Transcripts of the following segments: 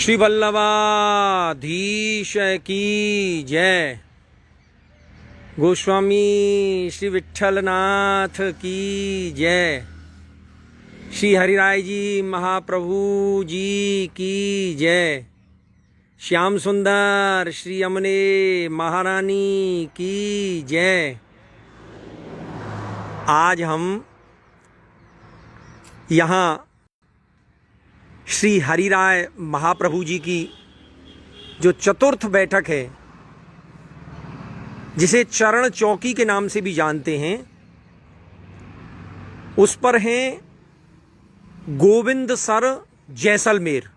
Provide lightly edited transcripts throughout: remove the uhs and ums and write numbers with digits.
श्री वल्लभाधीश की जय। गोस्वामी श्री विठ्ठलनाथ की जय। श्री हरिराय जी महाप्रभु जी की जय। श्याम सुंदर श्री अमने महारानी की जय। आज हम यहाँ श्री हरिराय महाप्रभु जी की जो चतुर्थ बैठक है, जिसे चरण चौकी के नाम से भी जानते हैं, उस पर हैं गोविंदसर जैसलमेर।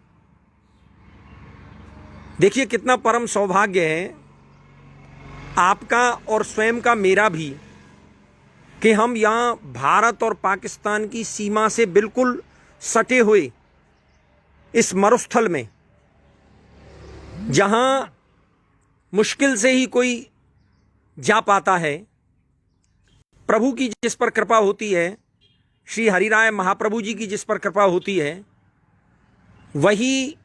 देखिए कितना परम सौभाग्य है आपका और स्वयं का, मेरा भी, कि हम यहाँ भारत और पाकिस्तान की सीमा से बिल्कुल सटे हुए इस मरुस्थल में, जहाँ मुश्किल से ही कोई जा पाता है, प्रभु की जिस पर कृपा होती है, श्री हरिराय महाप्रभु जी की जिस पर कृपा होती है, वही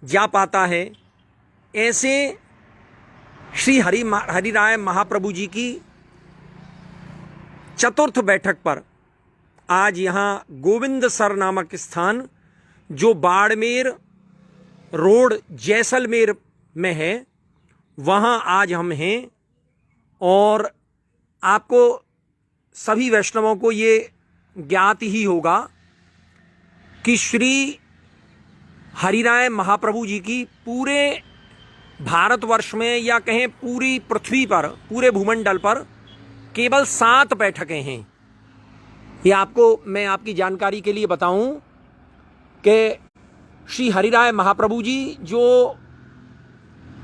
जा पाता है। ऐसे श्री हरिराय महाप्रभु जी की चतुर्थ बैठक पर आज यहाँ गोविंदसर नामक स्थान, जो बाड़मेर रोड जैसलमेर में है, वहाँ आज हम हैं। और आपको सभी वैष्णवों को ये ज्ञात ही होगा कि श्री हरिराय महाप्रभु जी की पूरे भारतवर्ष में, या कहें पूरी पृथ्वी पर, पूरे भूमंडल पर केवल 7 बैठकें हैं। ये आपको मैं आपकी जानकारी के लिए बताऊं कि श्री हरिराय महाप्रभु जी जो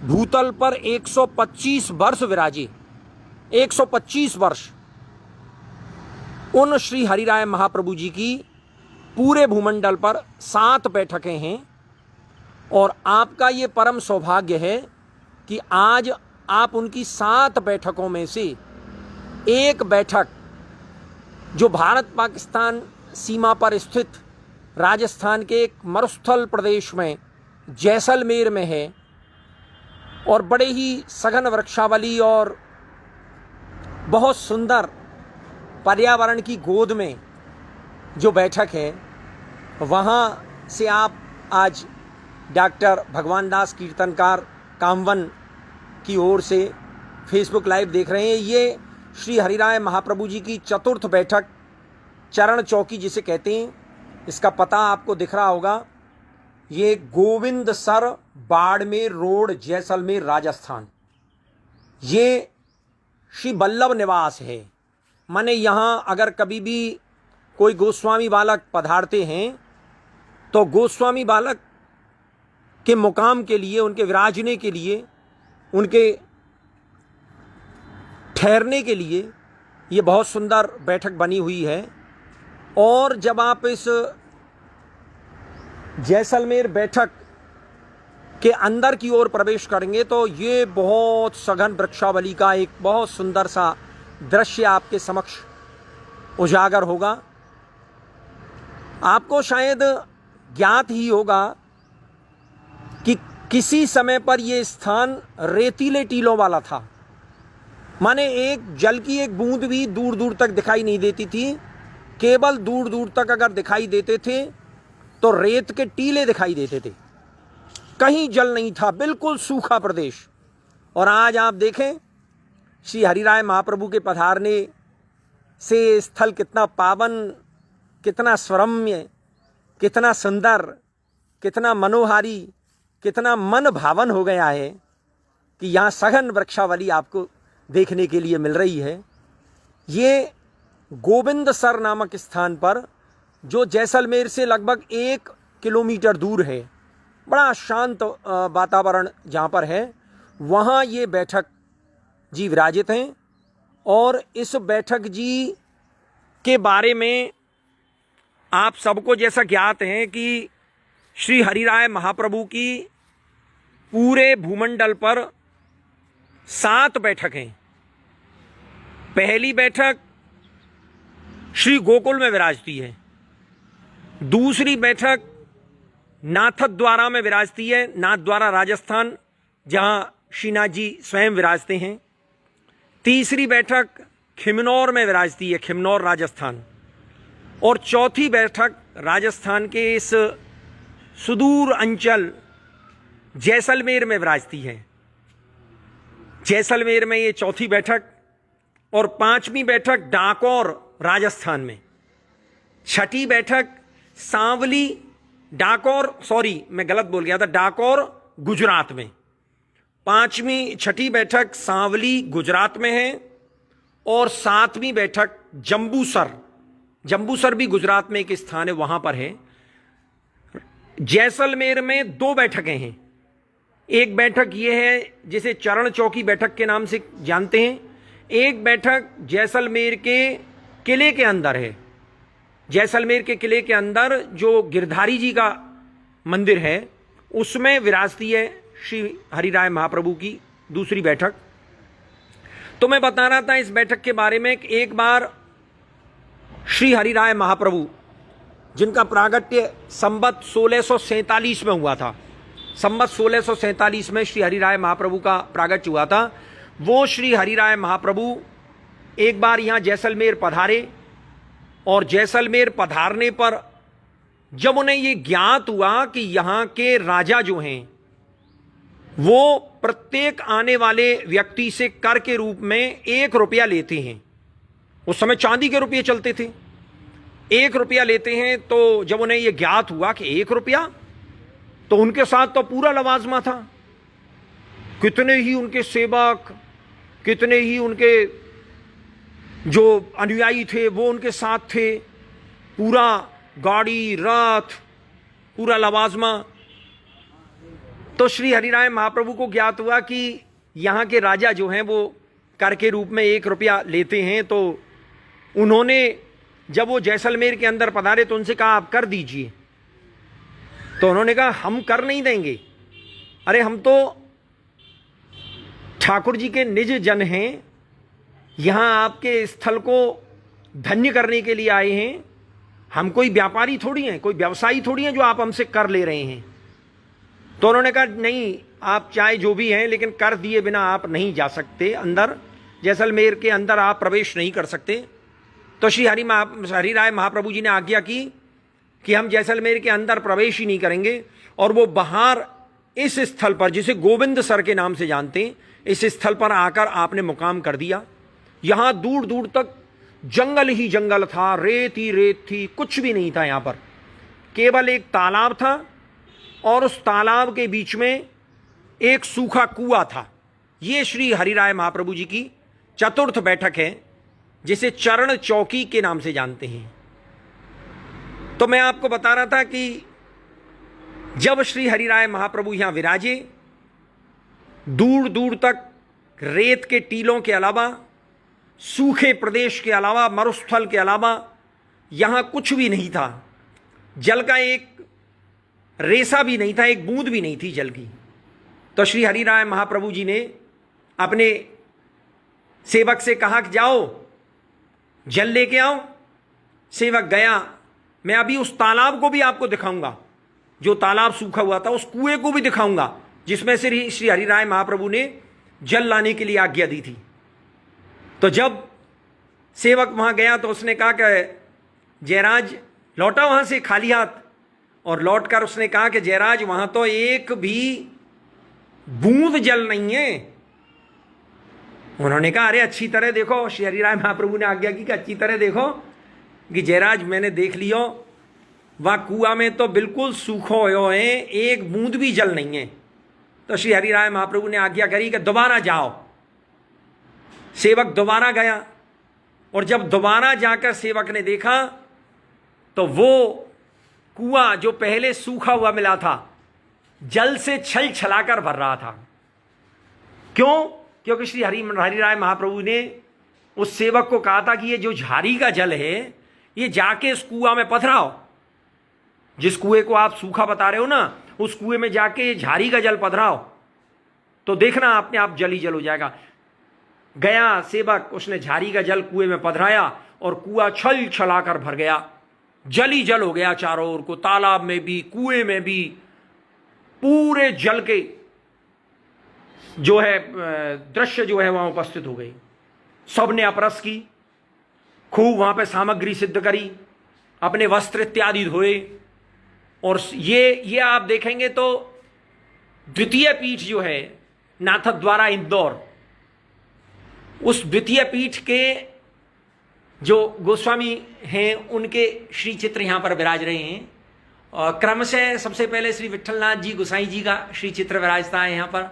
भूतल पर 125 वर्ष विराजे, 125 वर्ष, उन श्री हरिराय महाप्रभु जी की पूरे भूमंडल पर 7 बैठकें हैं। और आपका ये परम सौभाग्य है कि आज आप उनकी 7 बैठकों में से एक बैठक, जो भारत पाकिस्तान सीमा पर स्थित राजस्थान के एक मरुस्थल प्रदेश में जैसलमेर में है, और बड़े ही सघन वृक्षावली और बहुत सुंदर पर्यावरण की गोद में जो बैठक है, वहाँ से आप आज डॉक्टर भगवान दास कीर्तनकार कामवन की ओर से फेसबुक लाइव देख रहे हैं। ये श्री हरिराय महाप्रभु जी की चतुर्थ बैठक, चरण चौकी जिसे कहते हैं, इसका पता आपको दिख रहा होगा। ये गोविंदसर बाड़मेर रोड जैसलमेर राजस्थान, ये श्री वल्लभ निवास है। माने यहाँ अगर कभी भी कोई गोस्वामी बालक पधारते हैं, तो गोस्वामी बालक के मुकाम के लिए, उनके विराजने के लिए, उनके ठहरने के लिए ये बहुत सुंदर बैठक बनी हुई है। और जब आप इस जैसलमेर बैठक के अंदर की ओर प्रवेश करेंगे, तो ये बहुत सघन वृक्षावली का एक बहुत सुंदर सा दृश्य आपके समक्ष उजागर होगा। आपको शायद ज्ञात ही होगा कि किसी समय पर यह स्थान रेतीले टीलों वाला था। माने एक जल की एक बूंद भी दूर दूर तक दिखाई नहीं देती थी। केवल दूर दूर तक अगर दिखाई देते थे तो रेत के टीले दिखाई देते थे, कहीं जल नहीं था, बिल्कुल सूखा प्रदेश। और आज आप देखें श्री हरिराय महाप्रभु के पधारने से स्थल कितना पावन, कितना स्वरम्य, कितना सुंदर, कितना मनोहारी, कितना मन भावन हो गया है कि यहाँ सघन वृक्षावली आपको देखने के लिए मिल रही है। ये गोविंदसर नामक स्थान पर, जो जैसलमेर से लगभग 1 किलोमीटर दूर है, बड़ा शांत वातावरण जहाँ पर है, वहाँ ये बैठक जी विराजित हैं। और इस बैठक जी के बारे में आप सबको जैसा ज्ञात है कि श्री हरिराय महाप्रभु की पूरे भूमंडल पर 7 बैठकें। पहली बैठक श्री गोकुल में विराजती है, दूसरी बैठक नाथद्वारा में विराजती है, नाथद्वारा राजस्थान, जहां श्रीनाथ जी स्वयं विराजते हैं। तीसरी बैठक खिमनौर में विराजती है, खिमनौर राजस्थान। और चौथी बैठक राजस्थान के इस सुदूर अंचल जैसलमेर में विराजती है। जैसलमेर में ये चौथी बैठक। और पांचवी बैठक डाकोर राजस्थान में। छठी बैठक सांवली, डाकोर, सॉरी मैं गलत बोल गया था, डाकोर गुजरात में। छठी बैठक सांवली गुजरात में है। और सातवीं बैठक जंबूसर, जंबूसर भी गुजरात में एक स्थान है, वहां पर है। जैसलमेर में 2 बैठकें हैं। एक बैठक यह है जिसे चरण चौकी बैठक के नाम से जानते हैं। एक बैठक जैसलमेर के किले के अंदर है। जैसलमेर के किले के अंदर जो गिरधारी जी का मंदिर है उसमें विराजती है श्री हरिराय महाप्रभु की दूसरी बैठक। तो मैं बता रहा था इस बैठक के बारे में। एक बार श्री हरिराय महाप्रभु, जिनका प्रागट्य संवत 1647 में हुआ था, संवत 1647 में श्री हरिराय महाप्रभु का प्रागट्य हुआ था। वो श्री हरिराय महाप्रभु एक बार यहाँ जैसलमेर पधारे। और जैसलमेर पधारने पर जब उन्हें ये ज्ञात हुआ कि यहाँ के राजा जो हैं वो प्रत्येक आने वाले व्यक्ति से कर के रूप में 1 रुपया लेते हैं, उस समय चांदी के रुपये चलते थे, 1 रुपया लेते हैं। तो जब उन्हें यह ज्ञात हुआ कि 1 रुपया, तो उनके साथ तो पूरा लवाजमा था। कितने ही उनके सेवक, कितने ही उनके जो अनुयायी थे वो उनके साथ थे। पूरा गाड़ी, रथ, पूरा लवाजमा। तो श्री हरिराय महाप्रभु को ज्ञात हुआ कि यहाँ के राजा जो हैं वो कर के रूप में 1 रुपया लेते हैं। तो उन्होंने जब वो जैसलमेर के अंदर पधारे तो उनसे कहा आप कर दीजिए। तो उन्होंने कहा हम कर नहीं देंगे, अरे हम तो ठाकुर जी के निज जन हैं, यहां आपके स्थल को धन्य करने के लिए आए हैं। हम कोई व्यापारी थोड़ी हैं, कोई व्यवसायी थोड़ी हैं जो आप हमसे कर ले रहे हैं। तो उन्होंने कहा नहीं, आप चाहे जो भी हैं लेकिन कर दिए बिना आप नहीं जा सकते अंदर, जैसलमेर के अंदर आप प्रवेश नहीं कर सकते। तो श्री हरिराय महाप्रभु जी ने आज्ञा की कि हम जैसलमेर के अंदर प्रवेश ही नहीं करेंगे। और वो बाहर इस स्थल पर, जिसे गोविंद सर के नाम से जानते हैं, इस स्थल पर आकर आपने मुकाम कर दिया। यहां दूर दूर तक जंगल ही जंगल था, रेत ही रेत थी, कुछ भी नहीं था। यहां पर केवल एक तालाब था और उस तालाब के बीच में एक सूखा कुआं था। ये श्री हरिराय महाप्रभु जी की चतुर्थ बैठक है, जिसे चरण चौकी के नाम से जानते हैं। तो मैं आपको बता रहा था कि जब श्री हरिराय महाप्रभु यहां विराजे, दूर दूर तक रेत के टीलों के अलावा, सूखे प्रदेश के अलावा, मरुस्थल के अलावा यहां कुछ भी नहीं था। जल का एक रेसा भी नहीं था, एक बूंद भी नहीं थी जल की। तो श्री हरिराय महाप्रभु जी ने अपने सेवक से कहा कि जाओ जल लेके आओ। सेवक गया। मैं अभी उस तालाब को भी आपको दिखाऊंगा, जो तालाब सूखा हुआ था, उस कुएं को भी दिखाऊंगा जिसमें से श्री हरिराय महाप्रभु ने जल लाने के लिए आज्ञा दी थी। तो जब सेवक वहां गया तो उसने कहा कि जयराज लौटा वहां से खाली हाथ, और लौटकर उसने कहा कि जयराज वहां तो एक भी बूंद जल नहीं है। उन्होंने कहा अरे अच्छी तरह देखो, श्री हरिराय महाप्रभु ने आज्ञा की कि अच्छी तरह देखो कि जयराज मैंने देख लियो, वह कुआं में तो बिल्कुल सूखो हो है, एक बूंद भी जल नहीं है। तो श्री हरिराय महाप्रभु ने आज्ञा करी कि दोबारा जाओ। सेवक दोबारा गया, और जब दोबारा जाकर सेवक ने देखा तो वो कुआं जो पहले सूखा हुआ मिला था जल से छल छलाकर भर रहा था। क्यों? क्योंकि श्री हरिराय महाप्रभु ने उस सेवक को कहा था कि ये जो झारी का जल है ये जाके इस कुआं में पधराओ। जिस कुएं को आप सूखा बता रहे हो ना, उस कुएं में जाके झारी का जल पधराओ, तो देखना अपने आप जल ही जल हो जाएगा। गया सेवक, उसने झारी का जल कुएं में पधराया और कुआं छल छलाकर भर गया। जल ही जल हो गया चारों ओर को, तालाब में भी, कुएं में भी, पूरे जल के जो है दृश्य जो है वहां उपस्थित हो गई। सबने अपरस की, खूब वहां पे सामग्री सिद्ध करी, अपने वस्त्र इत्यादि धोए। और ये आप देखेंगे तो द्वितीय पीठ जो है नाथद्वारा इंदौर, उस द्वितीय पीठ के जो गोस्वामी हैं उनके श्री चित्र यहां पर विराज रहे हैं। और क्रमशः सबसे पहले श्री विट्ठलनाथ जी गोसाई जी का श्री चित्र विराजता है यहां पर।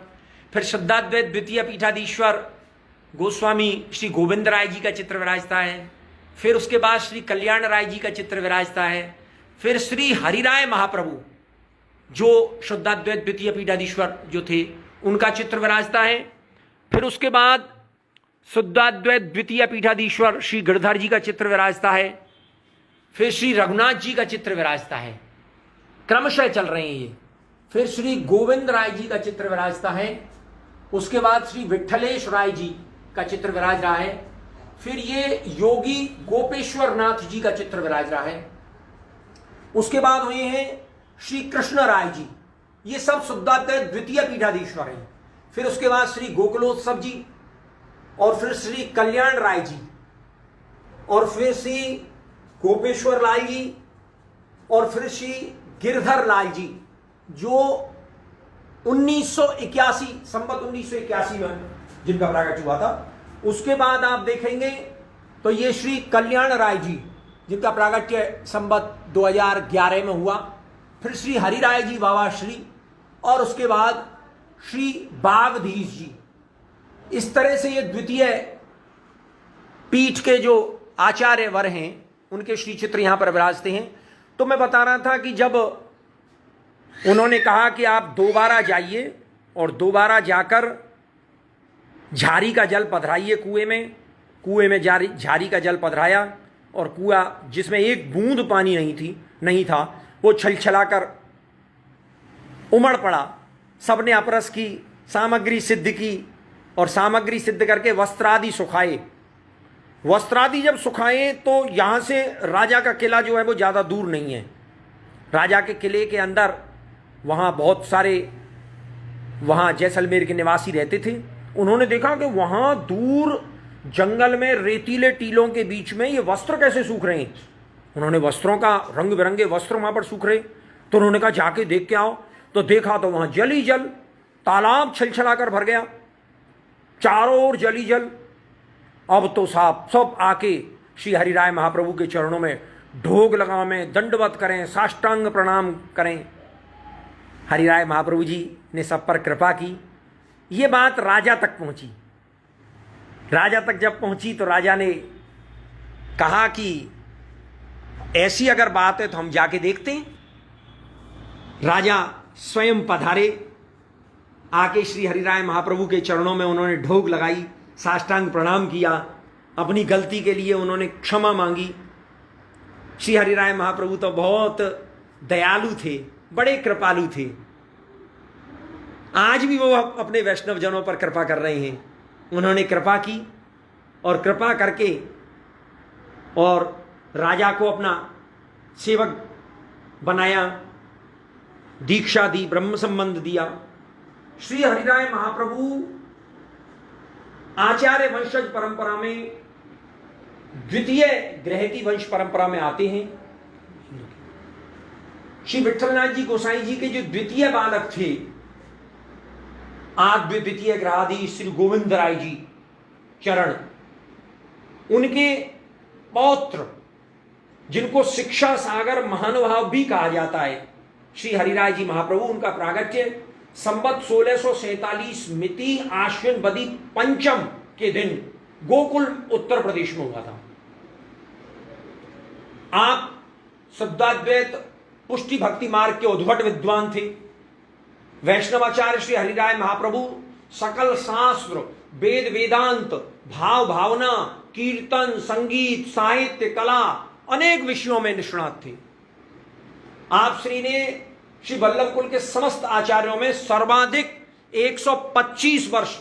फिर शुद्धाद्वैत द्वितीय पीठाधीश्वर गोस्वामी श्री गोविंद राय जी का चित्र विराजता है। फिर उसके बाद श्री कल्याण राय जी का चित्र विराजता है। फिर श्री हरिराय महाप्रभु जो शुद्धाद्वैत द्वितीय पीठाधीश्वर जो थे उनका चित्र विराजता है। फिर उसके बाद शुद्धाद्वैत द्वितीय पीठाधीश्वर श्री गिरधर जी का चित्र विराजता है। फिर श्री रघुनाथ जी का चित्र विराजता है, क्रमशः चल रहे हैं ये। फिर श्री गोविंद राय जी का चित्र विराजता है। उसके बाद श्री विट्ठलेश राय जी का चित्र विराज रहा है। फिर ये योगी गोपेश्वर नाथ जी का चित्र विराज रहा है। उसके बाद हुए हैं श्री कृष्ण राय जी, ये सब शुद्धाद्वैत द्वितीय पीठाधीश्वर हैं। फिर उसके बाद श्री गोकुलोत्सव जी, और फिर श्री कल्याण राय जी, और फिर श्री गोपेश्वर लाल जी, और फिर श्री गिरधर लाल जी जो 1981 संवत 1981 में जिनका प्राकट्य हुआ था। उसके बाद आप देखेंगे तो ये श्री कल्याण राय जी जिनका प्राकट्य संवत 2011 में हुआ। फिर श्री हरिराय जी बाबा श्री, और उसके बाद श्री बागधीश जी। इस तरह से ये द्वितीय पीठ के जो आचार्य वर हैं उनके श्री चित्र यहां पर विराजते हैं। तो मैं बता रहा था कि जब उन्होंने कहा कि आप दोबारा जाइए और दोबारा जाकर झारी का जल पधराइए कुएं में झारी का जल पधराया, और कुआं जिसमें एक बूंद पानी नहीं था वो छलछलाकर उमड़ पड़ा। सबने अपरस की, सामग्री सिद्ध की, और सामग्री सिद्ध करके वस्त्रादि सुखाए। वस्त्रादि जब सुखाए तो यहां से राजा का किला जो है वो ज्यादा दूर नहीं है। राजा के किले के अंदर वहां बहुत सारे वहां जैसलमेर के निवासी रहते थे। उन्होंने देखा कि वहां दूर जंगल में रेतीले टीलों के बीच में ये वस्त्र कैसे सूख रहे हैं। उन्होंने वस्त्रों का रंग बिरंगे वस्त्र वहां पर सूख रहे, तो उन्होंने कहा जाके देख के आओ। तो देखा तो वहां जल ही जल, तालाब छलछलाकर भर गया, चारों ओर जल ही जल। अब तो साहब सब आके श्री हरिराय महाप्रभु के चरणों में ढोग लगावें, दंडवत करें, साष्टांग प्रणाम करें। हरिराय महाप्रभु जी ने सब पर कृपा की। ये बात राजा तक पहुंची। राजा तक जब पहुंची तो राजा ने कहा कि ऐसी अगर बात है तो हम जाके देखते हैं। राजा स्वयं पधारे, आके श्री हरिराय महाप्रभु के चरणों में उन्होंने ढोग लगाई, साष्टांग प्रणाम किया, अपनी गलती के लिए उन्होंने क्षमा मांगी। श्री हरिराय महाप्रभु तो बहुत दयालु थे, बड़े कृपालु थे। आज भी वो अपने वैष्णव जनों पर कृपा कर रहे हैं। उन्होंने कृपा की और कृपा करके और राजा को अपना सेवक बनाया, दीक्षा दी, ब्रह्म संबंध दिया। श्री हरिराय महाप्रभु आचार्य वंशज परंपरा में द्वितीय ग्रह की वंश परंपरा में आते हैं। श्री विट्ठलनाथ जी गोसाई जी के जो द्वितीय बालक थे, आद्य द्वितीय ग्रहाधीश श्री गोविंद राय जी चरण, उनके पौत्र जिनको शिक्षा सागर महानुभाव भी कहा जाता है, श्री हरिराय जी महाप्रभु, उनका प्रागट्य संवत 1647 मिति आश्विन बदी पंचम के दिन गोकुल उत्तर प्रदेश में हुआ था। आप शुद्धाद्वैत पुष्टि भक्ति मार्ग के उद्भट विद्वान थे। वैष्णवाचार्य श्री हरिराय महाप्रभु सकल शास्त्र, वेद वेदांत, भाव भावना, कीर्तन, संगीत, साहित्य, कला, अनेक विषयों में निष्णात थे। आप श्री ने श्री वल्लभ कुल के समस्त आचार्यों में सर्वाधिक 125 वर्ष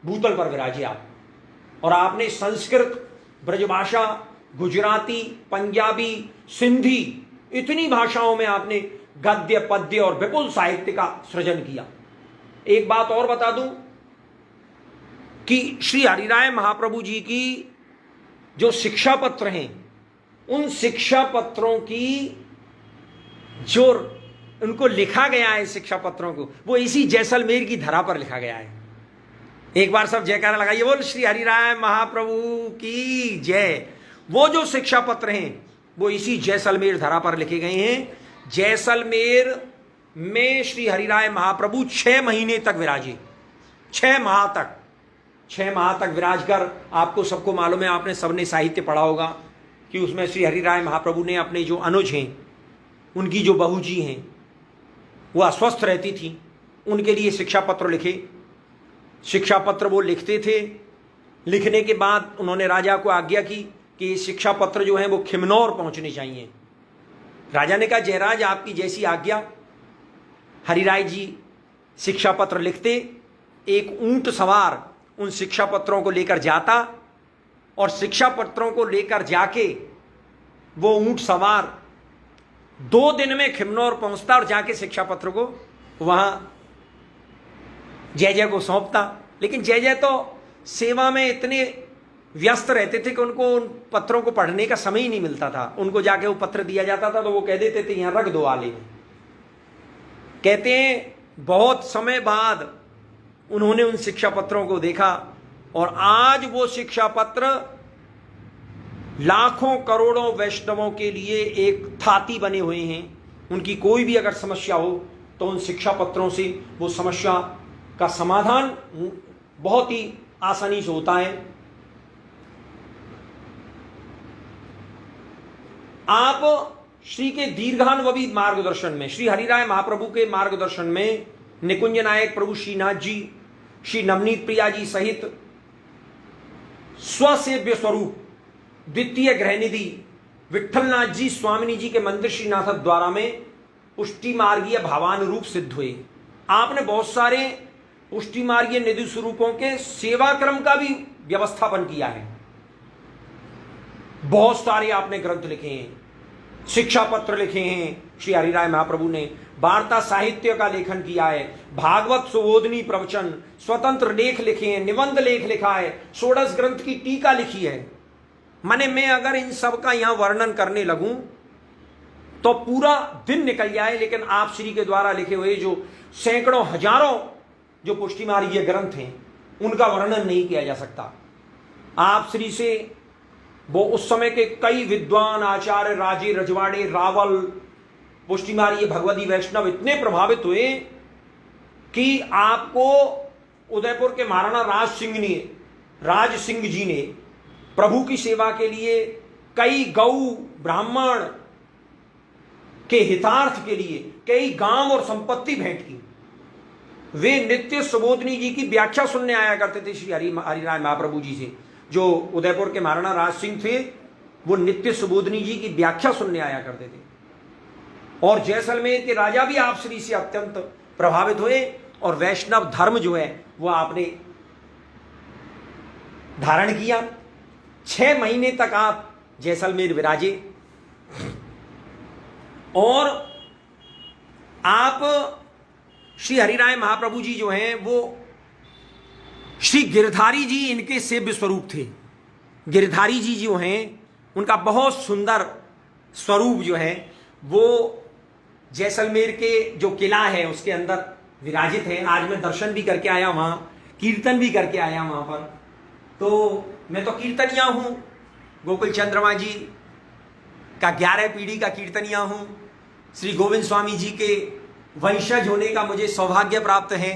भूतल पर विराजे आप। और आपने संस्कृत, ब्रजभाषा, गुजराती, पंजाबी, सिंधी, इतनी भाषाओं में आपने गद्य, पद्य और विपुल साहित्य का सृजन किया। एक बात और बता दूं कि श्री हरिराय महाप्रभु जी की जो शिक्षा पत्र हैं, उन शिक्षा पत्रों की जो उनको लिखा गया है, शिक्षा पत्रों को, वो इसी जैसलमेर की धरा पर लिखा गया है। एक बार सब जयकारा लगाइए, बोल श्री हरिराय महाप्रभु की जय। वो जो शिक्षा पत्र हैं वो इसी जैसलमेर धरा पर लिखे गए हैं। जैसलमेर में श्री हरिराय महाप्रभु 6 महीने तक विराजे, 6 माह तक विराज कर, आपको सबको मालूम है, आपने सबने साहित्य पढ़ा होगा कि उसमें श्री हरिराय महाप्रभु ने अपने जो अनुज हैं, उनकी जो बहू जी हैं, वो अस्वस्थ रहती थी, उनके लिए शिक्षा पत्र लिखे। शिक्षा पत्र वो लिखते थे। लिखने के बाद उन्होंने राजा को आज्ञा की कि ये शिक्षा पत्र जो हैं वो खिमनौर पहुंचने चाहिए। राजा ने कहा, जयराज आपकी जैसी आज्ञा। हरिराय जी शिक्षा पत्र लिखते, एक ऊंट सवार उन शिक्षा पत्रों को लेकर जाता और शिक्षा पत्रों को लेकर जाके वो ऊंट सवार 2 दिन में खिमनौर पहुंचता और जाके शिक्षा पत्र को वहां जय जय को सौंपता। लेकिन जय जय तो सेवा में इतने व्यस्त रहते थे कि उनको उन पत्रों को पढ़ने का समय ही नहीं मिलता था। उनको जाके वो पत्र दिया जाता था तो वो कह देते थे, यहां रख दो आले में। कहते हैं बहुत समय बाद उन्होंने उन शिक्षा पत्रों को देखा और आज वो शिक्षा पत्र लाखों करोड़ों वैष्णवों के लिए एक थाती बने हुए हैं। उनकी कोई भी अगर समस्या हो तो उन शिक्षा पत्रों से वो समस्या का समाधान बहुत ही आसानी से होता है। आप श्री के दीर्घानुभवी मार्गदर्शन में, श्री हरिराय महाप्रभु के मार्गदर्शन में निकुंज नायक प्रभु श्रीनाथ जी, श्री नवनीत प्रिया जी सहित स्वसेव्य स्वरूप द्वितीय गृहनिधि विठलनाथ जी स्वामिनी जी के मंदिर श्रीनाथ द्वारा में पुष्टि मार्गीय भावानुरूप सिद्ध हुए। आपने बहुत सारे पुष्टि मार्गीय निधि स्वरूपों के सेवाक्रम का भी व्यवस्थापन किया है। बहुत सारे आपने ग्रंथ लिखे हैं, शिक्षा पत्र लिखे हैं श्री हरिराय महाप्रभु ने, वार्ता साहित्य का लेखन किया है, भागवत सुबोधनी प्रवचन, स्वतंत्र लेख लिखे हैं, निबंध लेख लिखा है, 16 ग्रंथ की टीका लिखी है। माने मैं अगर इन सब का यहां वर्णन करने लगूं तो पूरा दिन निकल जाए, लेकिन आप श्री के द्वारा लिखे हुए जो सैकड़ों हजारों जो पुष्टि मार्गीय ग्रंथ हैं उनका वर्णन नहीं किया जा सकता। आप श्री से वो उस समय के कई विद्वान, आचार्य, राजे, रजवाड़े, रावल, पुष्टि मार्गीय भगवती वैष्णव इतने प्रभावित हुए कि आपको उदयपुर के महाराणा राज सिंह जी ने प्रभु की सेवा के लिए कई गौ ब्राह्मण के हितार्थ के लिए कई गांव और संपत्ति भेंट की। वे नित्य सुबोधनी जी की व्याख्या सुनने आया करते थे श्री हरिराय महाप्रभु जी से। जो उदयपुर के महाराणा राज सिंह थे वो नित्य सुबोधनी जी की व्याख्या सुनने आया करते थे। और जैसलमेर के राजा भी आप श्री से अत्यंत प्रभावित हुए और वैष्णव धर्म जो है वो आपने धारण किया। 6 महीने तक आप जैसलमेर विराजे और आप श्री हरिराय महाप्रभु जी जो हैं वो श्री गिरधारी जी इनके सेव्य स्वरूप थे। गिरधारी जी जो हैं उनका बहुत सुंदर स्वरूप जो है वो जैसलमेर के जो किला है उसके अंदर विराजित है। आज मैं दर्शन भी करके आया, वहां कीर्तन भी करके आया वहां पर। तो मैं तो कीर्तनिया हूं, गोकुल चंद्रमा जी का 11 पीढ़ी का कीर्तनिया हूं। श्री गोविंद स्वामी जी के वंशज होने का मुझे सौभाग्य प्राप्त है।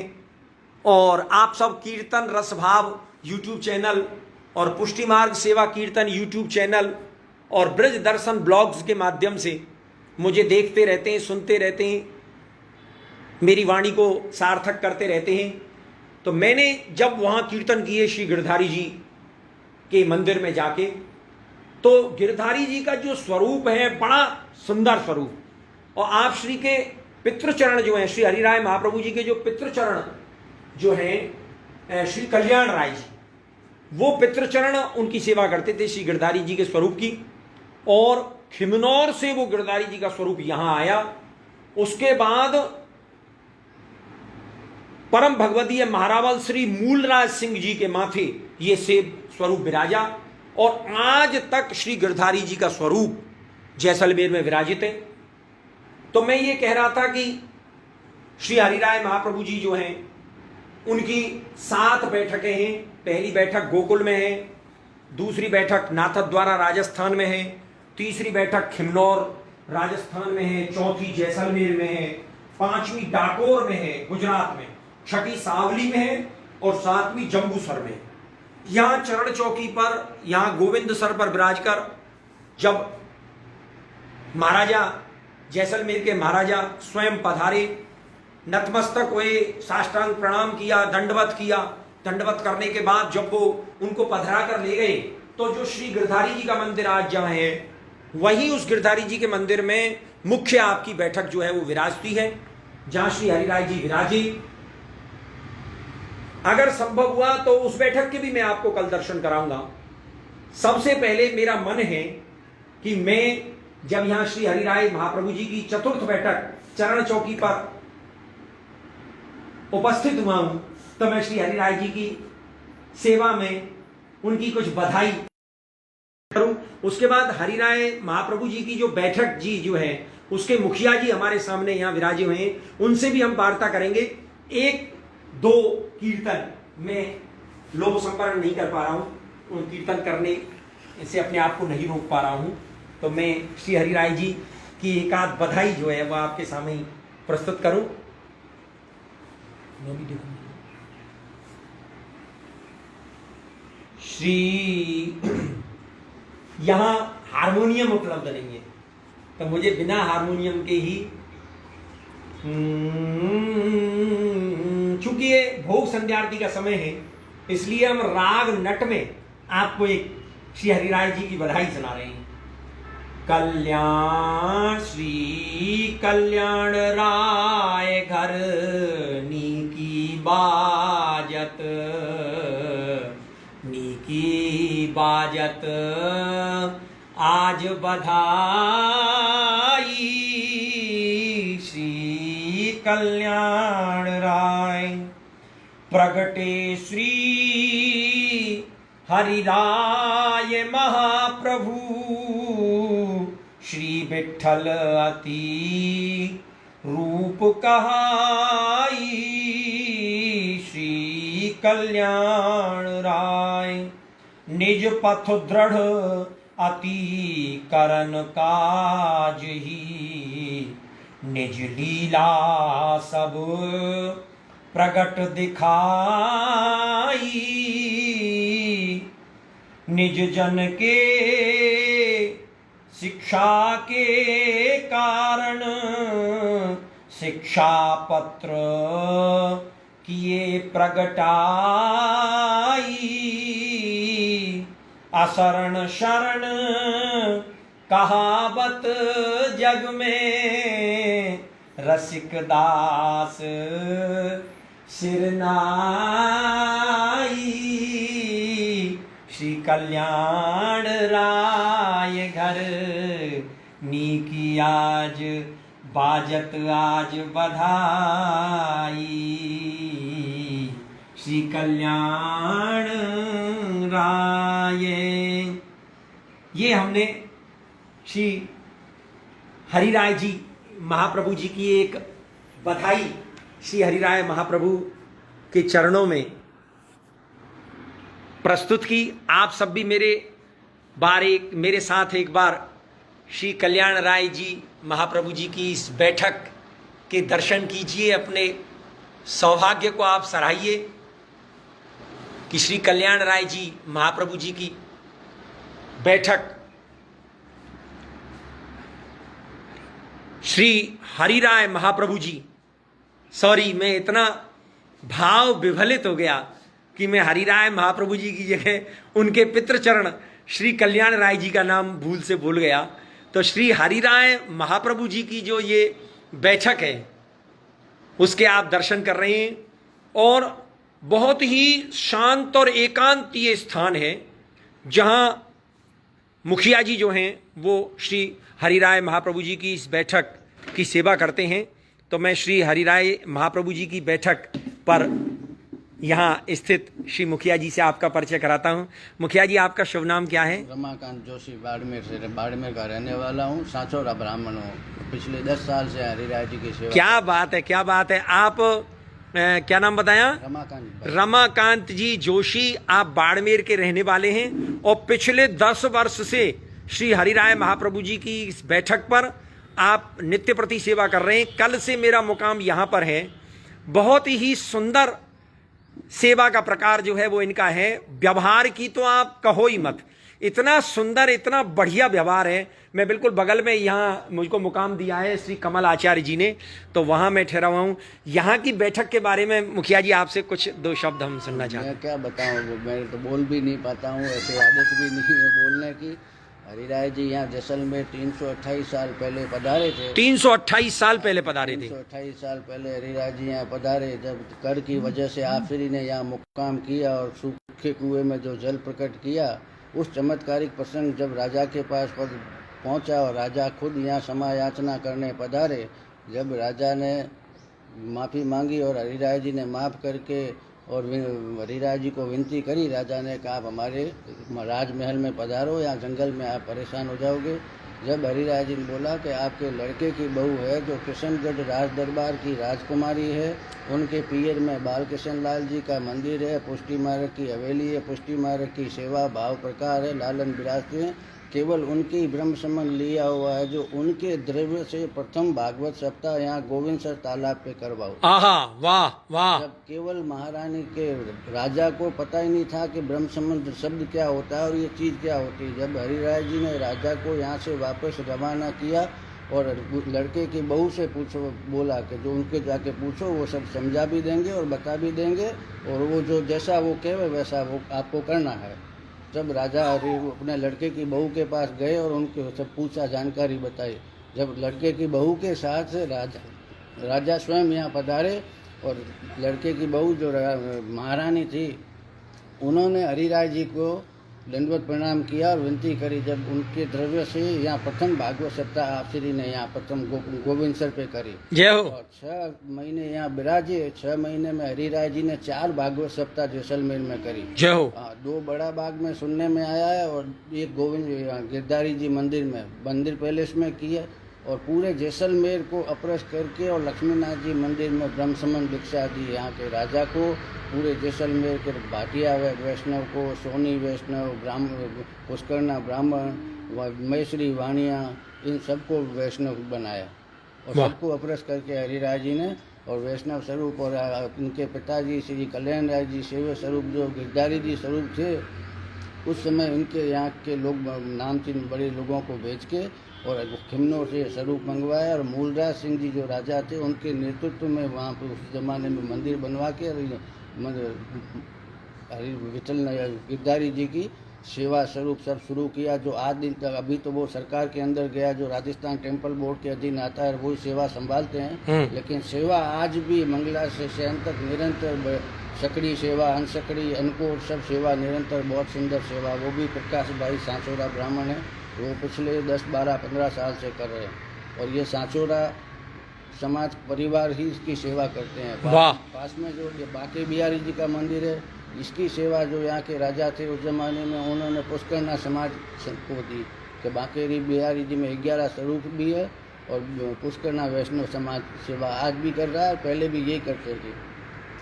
और आप सब कीर्तन रसभाव यूट्यूब चैनल और पुष्टि मार्ग सेवा कीर्तन यूट्यूब चैनल और ब्रज दर्शन ब्लॉग्स के माध्यम से मुझे देखते रहते हैं, सुनते रहते हैं, मेरी वाणी को सार्थक करते रहते हैं। तो मैंने जब वहाँ कीर्तन किए श्री गिरधारी जी के मंदिर में जाके, तो गिरधारी जी का जो स्वरूप है बड़ा सुंदर स्वरूप। और आप श्री के पितृचरण जो हैं, श्री हरिराय महाप्रभु जी के जो पितृचरण जो हैं श्री कल्याण राय जी, वो पितृचरण उनकी सेवा करते थे श्री गिरधारी जी के स्वरूप की, और खिमनौर से वो गिरधारी जी का स्वरूप यहां आया। उसके बाद परम भगवतीय महारावल श्री मूलराज सिंह जी के माथे ये सेव स्वरूप विराजा, और आज तक श्री गिरधारी जी का स्वरूप जैसलमेर में विराजित है। तो मैं ये कह रहा था कि श्री हरिराय महाप्रभु जी जो हैं उनकी 7 बैठकें हैं। पहली बैठक गोकुल में है, दूसरी बैठक नाथद्वारा राजस्थान में है, तीसरी बैठक खिमनौर राजस्थान में है, चौथी जैसलमेर में है, 5वीं डाकोर में है गुजरात में, 6ठी सावली में है और 7वीं जम्बूसर में। यहां चरण चौकी पर, यहां गोविंद सर पर विराज कर जब महाराजा जैसलमेर के महाराजा स्वयं पधारे, नतमस्तक हुए, साष्टांग प्रणाम किया, दंडवत किया। दंडवत करने के बाद जब वो उनको पधरा कर ले गए, तो जो श्री गिरधारी जी का मंदिर आज जहां है, वही उस गिरधारी जी के मंदिर में मुख्य आपकी बैठक जो है वो विराजती है, जहां श्री हरिराय जी विराजे। अगर संभव हुआ तो उस बैठक के भी मैं आपको कल दर्शन कराऊंगा। सबसे पहले मेरा मन है कि मैं जब यहां श्री हरिराय महाप्रभु जी की 4th बैठक चरण चौकी पर उपस्थित हुआ हूं, तो मैं श्री हरिराय जी की सेवा में उनकी कुछ बधाई करूं। उसके बाद हरिराय महाप्रभु जी की जो बैठक जी जो है, उसके मुखिया जी हमारे सामने यहां विराजे हुए हैं, उनसे भी हम वार्ता करेंगे। 1-2 कीर्तन में लोभ संपन्न नहीं कर पा रहा हूं, उन कीर्तन करने से अपने आप को नहीं रोक पा रहा हूं, तो मैं श्री हरिराय जी की एकाध बधाई जो है वह आपके सामने प्रस्तुत करूं। मैं भी देखूंगा। श्री यहां हारमोनियम उपलब्ध नहीं है, तो मुझे बिना हारमोनियम के ही, चूंकि ये भोग संध्यारती का समय है, इसलिए हम राग नट में आपको एक श्री हरिराय जी की बधाई सुना रहे हैं। कल्याण श्री कल्याण राय घर नीकी बाजत, नीकी बाजत आज बधाई, श्री कल्याण राय प्रगटे श्री हरिराय महाप्रभु, श्री विठ्ठल अति रूप कहाई, श्री कल्याण राय निज पथ दृढ़ अति करन काज ही, निज लीला सब प्रगट दिखाई, निज जन के शिक्षा के कारण शिक्षा पत्र किए प्रगटाई, असरण शरण कहावत जग में, रसिक दास सिरनाई, श्री कल्याण राय घर नीकी आज बाजत आज बधाई, श्री कल्याण राय। ये हमने श्री हरिराय जी महाप्रभु जी की एक बधाई श्री हरिराय महाप्रभु के चरणों में प्रस्तुत की। आप सब भी मेरे साथ एक बार श्री कल्याण राय जी महाप्रभु जी की इस बैठक के दर्शन कीजिए, अपने सौभाग्य को आप सराहिए कि श्री कल्याण राय जी महाप्रभु जी की बैठक श्री हरिराय महाप्रभु जी, सॉरी मैं इतना भाव विभलित हो गया कि मैं हरिराय महाप्रभु जी की जगह उनके पितृचरण श्री कल्याण राय जी का नाम भूल से भूल गया। तो श्री हरिराय महाप्रभु जी की जो ये बैठक है उसके आप दर्शन कर रहे हैं। और बहुत ही शांत और एकांतीय स्थान है जहां मुखिया जी जो हैं वो श्री हरिराय महाप्रभु जी की इस बैठक की सेवा करते हैं। तो मैं श्री हरिराय महाप्रभु जी की बैठक पर यहाँ स्थित श्री मुखिया जी से आपका परिचय कराता हूँ। मुखिया जी, आपका शुभ नाम क्या है? रमाकांत जोशी, बाड़मेर से, बाड़मेर का रहने वाला हूँ, सांचौरा ब्राह्मण हूँ। पिछले 10 साल से हरिराय जी की सेवा। क्या बात है, क्या बात है। आप क्या नाम बताया? रमाकांत। रमाकांत जी जोशी, आप बाड़मेर के रहने वाले हैं और पिछले 10 वर्ष से श्री हरिराय महाप्रभु जी की इस बैठक पर आप नित्य प्रति सेवा कर रहे हैं। कल से मेरा मुकाम यहाँ पर है। बहुत ही सुंदर सेवा का प्रकार जो है वो इनका है। व्यवहार की तो आप कहो ही मत, इतना सुंदर, इतना बढ़िया व्यवहार है। मैं बिल्कुल बगल में, यहाँ मुझको मुकाम दिया है श्री कमल आचार्य जी ने, तो वहाँ मैं ठहरा हुआ हूँ। यहाँ की बैठक के बारे में मुखिया जी आपसे कुछ 2 शब्द हम सुनना चाहते हैं। मैं क्या बताऊँ, मैं तो बोल भी नहीं पाता हूँ, ऐसी आदत भी नहीं है बोलने की। हरिराय जी यहाँ जैसलमेर 328 साल पहले पधारे थे। 328 साल पहले पधारे थे। 328 साल पहले हरिराय जी यहाँ पधारे, जब कर की वजह से आप श्री ने यहाँ मुकाम किया और सूखे कुएं में जो जल प्रकट किया, उस चमत्कारिक प्रसंग जब राजा के पास पहुँचा और राजा खुद यहाँ क्षमा याचना करने पधारे, जब राजा ने माफ़ी मांगी और हरिराय जी ने माफ़ करके और हरिराय जी को विनती करी, राजा ने कहा आप हमारे राजमहल में पधारो, या जंगल में आप परेशान हो जाओगे। जब हरिराय जी ने बोला कि आपके लड़के की बहू है जो किशनगढ़ राज दरबार की राजकुमारी है, उनके पियर में बाल किशन लाल जी का मंदिर है, पुष्टि मार्ग की हवेली है, पुष्टि मार्ग की सेवा भाव प्रकार है, लालन विराजते हैं, केवल उनकी ब्रह्म संबंध लिया हुआ है, जो उनके द्रव्य से प्रथम भागवत सप्ताह यहाँ गोविंदसर तालाब पे करवाओ। आहा, वाह वाह। जब केवल महारानी के राजा को पता ही नहीं था कि ब्रह्म संबंध शब्द क्या होता है और ये चीज़ क्या होती है। जब हरिराय जी ने राजा को यहाँ से वापस रवाना किया और लड़के की बहू से पूछो, बोला कि जो उनके जाके पूछो, वो सब समझा भी देंगे और बता भी देंगे, और वो जो जैसा वो कहे वैसा वो आपको करना है। जब राजा अपने लड़के की बहू के पास गए और उनके सब पूछा, जानकारी बताई। जब लड़के की बहू के साथ राजा स्वयं यहाँ पधारे और लड़के की बहू जो महारानी थी, उन्होंने हरिराय जी को दंडवत प्रणाम किया और विनती करी। जब उनके द्रव्य से यहाँ प्रथम भागवत सप्ताह आप श्री ने यहाँ प्रथम गोविंदसर पे करी। जय हो। और 6 महीने यहाँ विराजे। 6 महीने में हरिराय जी ने 4 भागवत सप्ताह जैसलमेर में करी। जय हो। 2 बड़ा बाग में सुनने में आया है और एक गोविंद गिरधारी जी मंदिर में, मंदिर पैलेस में की है, और पूरे जैसलमेर को अप्रश करके और लक्ष्मीनाथ जी मंदिर में ब्रह्म संबंध दीक्षा दी यहाँ के राजा को, पूरे जैसलमेर के भाटिया वैष्णव को, सोनी वैष्णव, ब्राह्मण, पुष्करना ब्राह्मण, महेश्वरी वाणिया, इन सबको वैष्णव बनाया और सबको अप्रश करके हरिराय जी ने, और वैष्णव स्वरूप और उनके पिताजी श्री कल्याण राय जी सेवा स्वरूप जो गिरधारी जी स्वरूप थे, उस समय उनके यहाँ के लोग नामचीन बड़े लोगों को भेज के और खिमनोर से स्वरूप मंगवाया, और मूलराज सिंह जी जो राजा थे उनके नेतृत्व में वहाँ पर उस जमाने में मंदिर बनवा के हरि विठल गिरधारी जी की सेवा स्वरूप सब शुरू किया, जो आज दिन तक, अभी तो वो सरकार के अंदर गया, जो राजस्थान टेम्पल बोर्ड के अधीन आता है, वही सेवा संभालते हैं। लेकिन सेवा आज भी मंगला से शयन तक निरंतर, सकड़ी सेवा, अनसकड़ी, अनकोट, सब सेवा निरंतर, बहुत सुंदर सेवा। वो भी प्रकाश भाई सांचौरा ब्राह्मण है, वो पिछले 10, 12, 15 साल से कर रहे हैं, और ये सांचौरा समाज परिवार ही इसकी सेवा करते हैं। पास में जो बांके बिहारी जी का मंदिर है, इसकी सेवा जो यहाँ के राजा थे उस जमाने में, उन्होंने पुष्करना समाज को दी कि बांके बिहारी जी में 11 स्वरूप भी है, और पुष्करना वैष्णव समाज सेवा आज भी कर रहा है, पहले भी यही करते थे।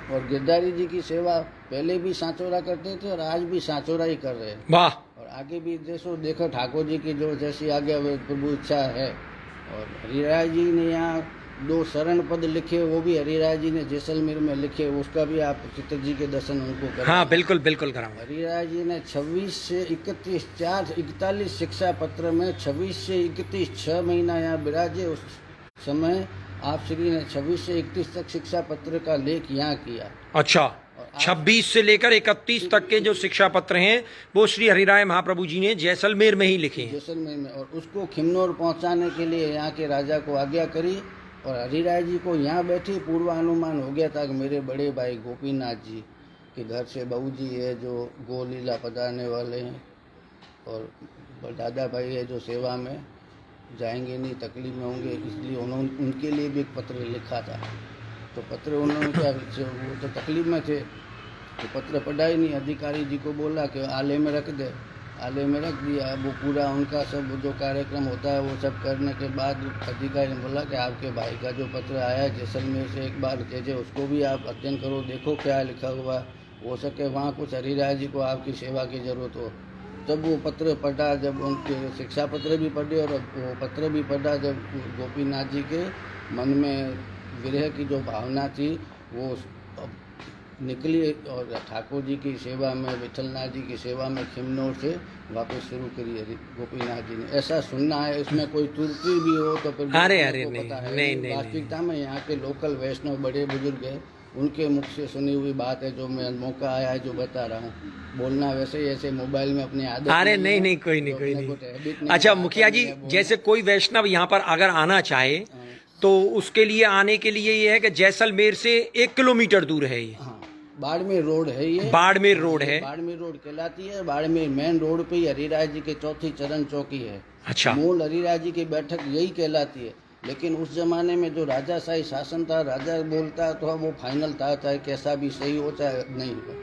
और गिरधारी जी की सेवा पहले भी सांचौरा करते थे और आज भी सांचौरा ही कर रहे हैं। वाह। और आगे भी देखो ठाकुर जी की जो जैसी आगे प्रभु इच्छा है। और हरिराय जी ने यहाँ 2 शरण पद लिखे, वो भी हरिराय जी ने जैसलमेर में लिखे, उसका भी आप चित्र जी के दर्शन उनको करें। हाँ, बिल्कुल बिल्कुल कराऊंगा। हरिराय जी ने 26 से 31, 41 शिक्षा पत्र में 26 से 31 6 महीना यहाँ विराजे। उस समय आप श्री ने 26 से 31 तक शिक्षा पत्र का लेख यहाँ किया। अच्छा, 26 से लेकर 31 तक के जो शिक्षा पत्र हैं वो श्री हरिराय महाप्रभु जी ने जैसलमेर में ही लिखे हैं। जैसलमेर में, और उसको खिमनौर पहुँचाने के लिए यहाँ के राजा को आज्ञा करी, और हरिराय जी को यहाँ बैठे पूर्वानुमान हो गया था कि मेरे बड़े भाई गोपीनाथ जी कि घर से बहू जी है जो गौ लीला पधारने वाले हैं, और दादा भाई है जो सेवा में जाएंगे नहीं, तकलीफ में होंगे, इसलिए उन्होंने उनके लिए भी एक पत्र लिखा था। तो पत्र उन्होंने क्या, वो तो तकलीफ में थे, तो पत्र पढ़ा ही नहीं। अधिकारी जी को बोला कि आले में रख दे, आले में रख दिया। अब वो पूरा उनका सब जो कार्यक्रम होता है वो सब करने के बाद अधिकारी ने बोला कि आपके भाई का जो पत्र आया है जैसलमेर से, एक बार भेजे, उसको भी आप अध्ययन करो, देखो क्या लिखा हुआ, हो सके वहाँ कुछ हरिराय जी को आपकी सेवा की ज़रूरत हो। जब वो पत्र पढ़ा, जब उनके शिक्षा पत्र भी पढ़े और वो पत्र भी पढ़ा, जब गोपीनाथ जी के मन में विरह की जो भावना थी वो निकली और ठाकुर जी की सेवा में, विठलनाथ जी की सेवा में खिमनोर से वापस शुरू करी गोपीनाथ जी ने। ऐसा सुनना है, इसमें कोई त्रुटि भी हो तो फिर अरे पता है। नहीं, वास्तविकता में यहाँ के लोकल वैष्णव बड़े बुजुर्ग हैं, उनके मुख से सुनी हुई बात है, जो मैं मौका आया है जो बता रहा हूँ। बोलना वैसे ही ऐसे मोबाइल में अपनी आदत। अरे नहीं, कोई नहीं। अच्छा मुखिया जी, जैसे कोई वैष्णव यहाँ पर अगर आना चाहे तो उसके लिए आने के लिए ये है कि जैसलमेर से 1 किलोमीटर दूर है ये। हाँ, बाड़मेर रोड है ये, बाड़मेर रोड है, बाड़मेर रोड कहलाती है। बाड़मेर मेन रोड पे ही हरिराय जी के चौथी चरण चौकी है। अच्छा, मूल हरिराय जी की बैठक यही कहलाती है। लेकिन उस जमाने में जो राजाशाही शासन था, राजा बोलता तो वो फाइनल था, चाहे कैसा भी सही हो चाहे नहीं हो,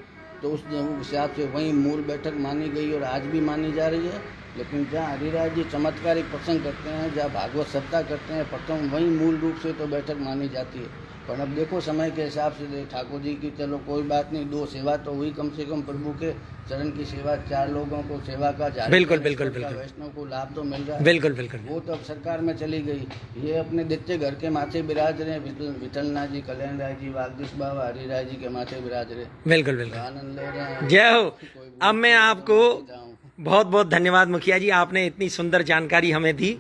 तो उस हिसाब से वही मूल बैठक मानी गई और आज भी मानी जा रही है। लेकिन जहाँ हरिराय जी चमत्कारिक प्रसंग करते हैं, जहाँ भागवत सप्ताह करते हैं प्रथम, वही मूल रूप से तो बैठक मानी जाती है। पर अब देखो समय के हिसाब से ठाकुर जी की, चलो कोई बात नहीं, 2 सेवा तो हुई कम से कम, प्रभु के चरण की सेवा, 4 लोगों को सेवा का बिल्कुल वैष्णव को लाभ तो मिल रहा है। बिल्कुल वो तो अब सरकार में चली गई। ये अपने नित्य घर के माथे बिराज रहे, विठलनाथ जी, कल्याण राय जी, वागदीश बाबा हरिराय जी के माथे बिराज रहे, बिल्कुल आनंद ले रहे हैं। जय हो। अब मैं आपको बहुत बहुत धन्यवाद मुखिया जी, आपने इतनी सुंदर जानकारी हमें दी।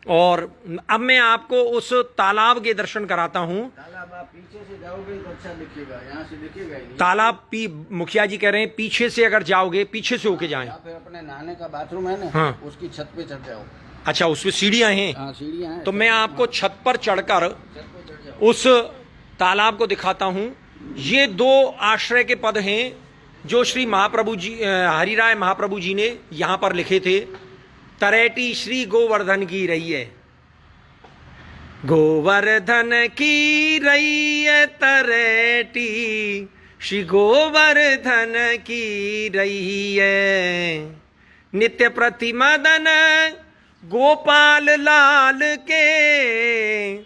और अब मैं आपको उस तालाब के दर्शन कराता हूँ। तालाब आप पीछे से जाओगे तो अच्छा दिखेगा, यहाँ से दिखेगा ही नहीं। तालाब मुखिया जी कह रहे हैं पीछे से अगर जाओगे, पीछे से होके जाएं। या फिर अपने नहाने का बाथरूम है ना, हाँ, उसकी छत पे चढ़ जाओ। अच्छा, उसमें सीढ़ियाँ हैं? हाँ, सीढ़ियाँ हैं। तो मैं आपको छत पर चढ़कर उस तालाब को दिखाता हूँ। ये 2 आश्रय के पद हैं जो श्री महाप्रभु जी, हरिराय महाप्रभु जी ने यहाँ पर लिखे थे। तरेटी श्री गोवर्धन की रही है, गोवर्धन की रही है तरेटी, श्री गोवर्धन की रही है। नित्य प्रतिमदन गोपाल लाल के,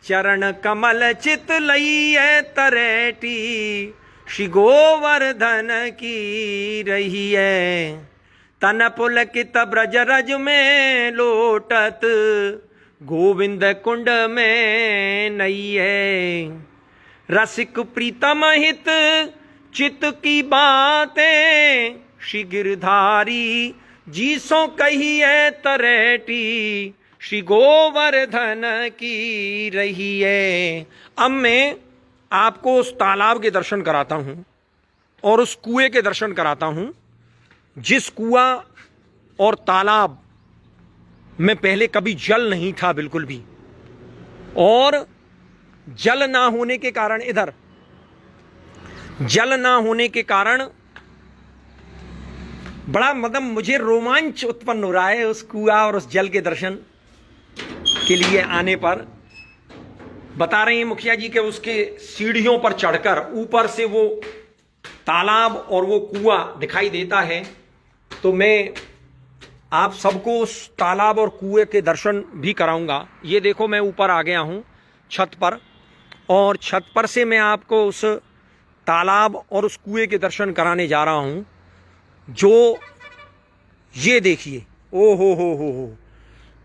चरण कमल चित लई है तरेटी, श्री गोवर्धन की रही है। तन पुलकित ब्रज रज में लोटत, गोविंद कुंड में नई है। रसिक प्रीतम हित चित की बातें, श्री गिरधारी जी सो कही है तरेटी, श्री गोवर्धन की रही है। अब मैं आपको उस तालाब के दर्शन कराता हूं और उस कुएं के दर्शन कराता हूं, जिस कुआं और तालाब में पहले कभी जल नहीं था बिल्कुल भी। और जल ना होने के कारण, इधर जल ना होने के कारण बड़ा मतलब मुझे रोमांच उत्पन्न हो रहा है उस कुआं और उस जल के दर्शन के लिए आने पर। बता रहे हैं मुखिया जी के उसके सीढ़ियों पर चढ़कर ऊपर से वो तालाब और वो कुआं दिखाई देता है। तो मैं आप सबको उस तालाब और कुएं के दर्शन भी कराऊंगा। ये देखो मैं ऊपर आ गया हूं छत पर, और छत पर से मैं आपको उस तालाब और उस कुएं के दर्शन कराने जा रहा हूं। जो ये देखिए, ओ हो,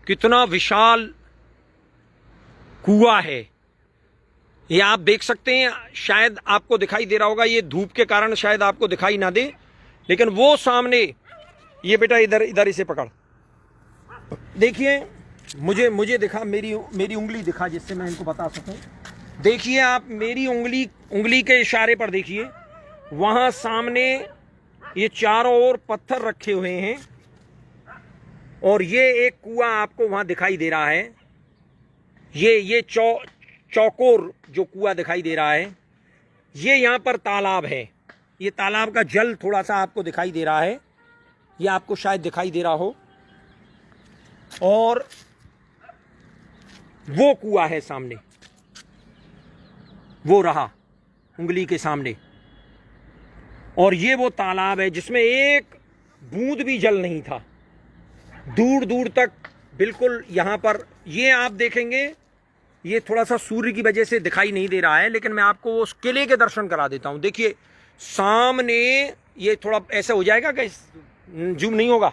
कितना विशाल कुआं है। ये आप देख सकते हैं, शायद आपको दिखाई दे रहा होगा, ये धूप के कारण शायद आपको दिखाई ना दे, लेकिन वो सामने, ये बेटा इधर इसे पकड़, देखिए मुझे दिखा, मेरी उंगली दिखा जिससे मैं इनको बता सकूं। देखिए आप मेरी उंगली के इशारे पर देखिए, वहां सामने ये चारों ओर पत्थर रखे हुए हैं और ये एक कुआं आपको वहां दिखाई दे रहा है। ये चौकोर जो कुआं दिखाई दे रहा है, ये यहां पर तालाब है। ये तालाब का जल थोड़ा सा आपको दिखाई दे रहा है, ये आपको शायद दिखाई दे रहा हो, और वो कुआं है सामने, वो रहा उंगली के सामने, और ये वो तालाब है जिसमें एक बूंद भी जल नहीं था, दूर दूर तक बिल्कुल। यहां पर ये आप देखेंगे, ये थोड़ा सा सूर्य की वजह से दिखाई नहीं दे रहा है, लेकिन मैं आपको उस किले के दर्शन करा देता हूं। देखिए सामने, ये थोड़ा ऐसा हो जाएगा कि जूम नहीं होगा,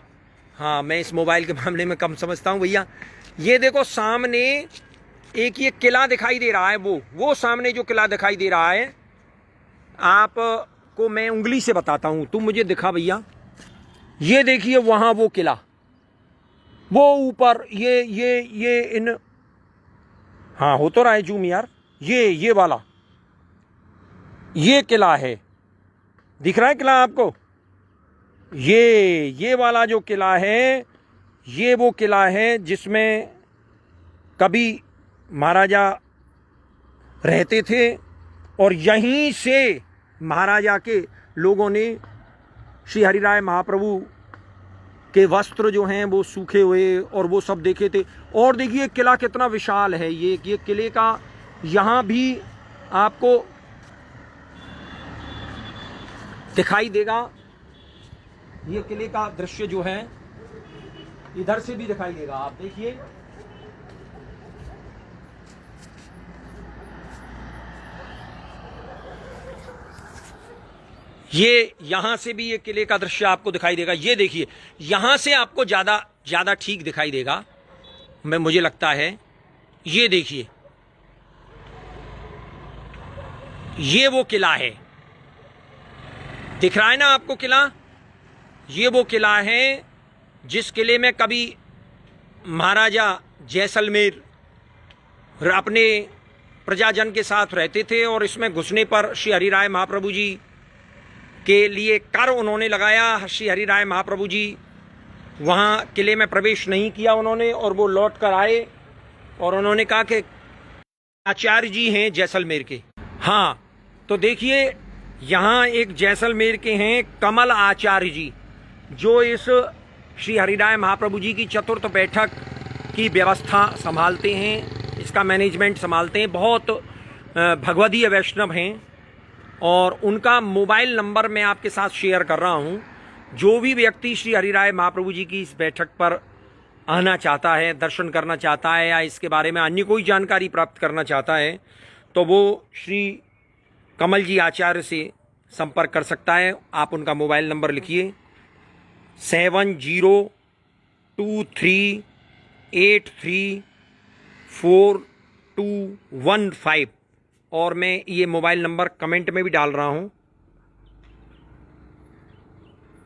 हाँ मैं इस मोबाइल के मामले में कम समझता हूं भैया। ये देखो सामने एक ये किला दिखाई दे रहा है, वो सामने जो किला दिखाई दे रहा है, आपको मैं उंगली से बताता हूं, तुम मुझे दिखा भैया। ये देखिए वहां वो किला, वो ऊपर ये इन, हाँ हो तो रहा है जूम यार, ये वाला ये किला है, दिख रहा है किला आपको? ये वाला जो किला है, ये वो किला है जिसमें कभी महाराजा रहते थे, और यहीं से महाराजा के लोगों ने श्री हरिराय महाप्रभु के वस्त्र जो हैं वो सूखे हुए और वो सब देखे थे। और देखिए किला कितना विशाल है, ये किले का यहाँ भी आपको दिखाई देगा, ये किले का दृश्य जो है इधर से भी दिखाई देगा, आप देखिए। ये यहां से भी ये किले का दृश्य आपको दिखाई देगा, ये देखिए यहां से आपको ज्यादा ठीक दिखाई देगा, मुझे लगता है। ये देखिए ये वो किला है, दिख रहा है ना आपको किला? ये वो किला है जिस किले में कभी महाराजा जैसलमेर अपने प्रजाजन के साथ रहते थे, और इसमें घुसने पर श्री हरिराय महाप्रभु जी के लिए कर उन्होंने लगाया। श्री हरिराय महाप्रभु जी वहाँ किले में प्रवेश नहीं किया उन्होंने, और वो लौट कर आए और उन्होंने कहा कि आचार्य जी हैं जैसलमेर के। हाँ तो देखिए यहाँ एक जैसलमेर के हैं कमल आचार्य जी, जो इस श्री हरिराय महाप्रभु जी की चतुर्थ बैठक की व्यवस्था संभालते हैं, इसका मैनेजमेंट संभालते हैं, बहुत भगवदीय वैष्णव हैं। और उनका मोबाइल नंबर मैं आपके साथ शेयर कर रहा हूं। जो भी व्यक्ति श्री हरिराय महाप्रभु जी की इस बैठक पर आना चाहता है, दर्शन करना चाहता है, या इसके बारे में अन्य कोई जानकारी प्राप्त करना चाहता है, तो वो श्री कमल जी आचार्य से संपर्क कर सकता है। आप उनका मोबाइल नंबर लिखिए 7023834215, और मैं ये मोबाइल नंबर कमेंट में भी डाल रहा हूं।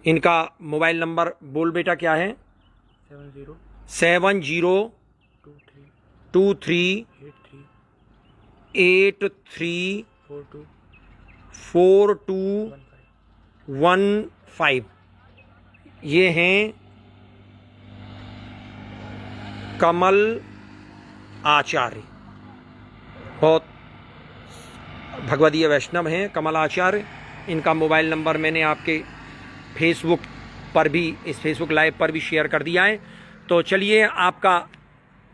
इनका मोबाइल नंबर बोल बेटा क्या है? 7023834215। ये हैं कमल आचार्य, बहुत भगवदीय वैष्णव हैं कमल आचार्य। इनका मोबाइल नंबर मैंने आपके फेसबुक पर भी, इस फेसबुक लाइव पर भी शेयर कर दिया है। तो चलिए, आपका